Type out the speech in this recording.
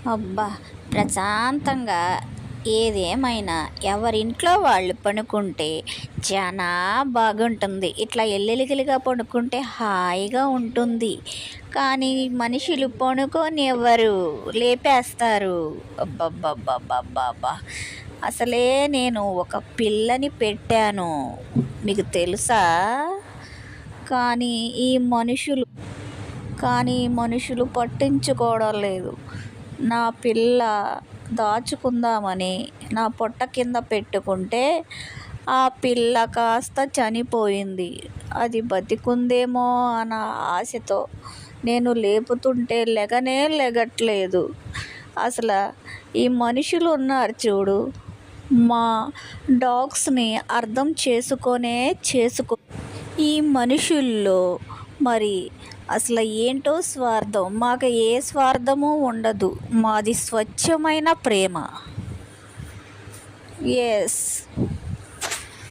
అబ్బా! ప్రశాంతంగా ఏదేమైనా ఎవరింట్లో వాళ్ళు పడుకుంటే చానా బాగుంటుంది. ఇట్లా ఎల్లెలికిలిగా పడుకుంటే హాయిగా ఉంటుంది. కానీ మనుషులు పడుకోనివ్వరు, లేపేస్తారు. అబ్బబ్బబ్బబ్బబ్బబ్బా! అసలే నేను ఒక పిల్లని పెట్టాను. మీకు తెలుసా? కానీ ఈ మనుషులు పట్టించుకోవడం లేదు. నా పిల్ల దాచుకుందామని నా పొట్ట కింద పెట్టుకుంటే ఆ పిల్ల కాస్త చనిపోయింది. అది బతికుందేమో అన్న ఆశతో నేను లేపుతుంటే లెగట్లేదు. అసలు ఈ మనుషులు ఉన్నారు చూడు, మా డాగ్స్ని అర్థం చేసుకో. ఈ మనుషుల్లో మరి అసలు ఏంటో స్వార్థం. మాకు ఏ స్వార్థము ఉండదు. మాది స్వచ్ఛమైన ప్రేమ. ఎస్.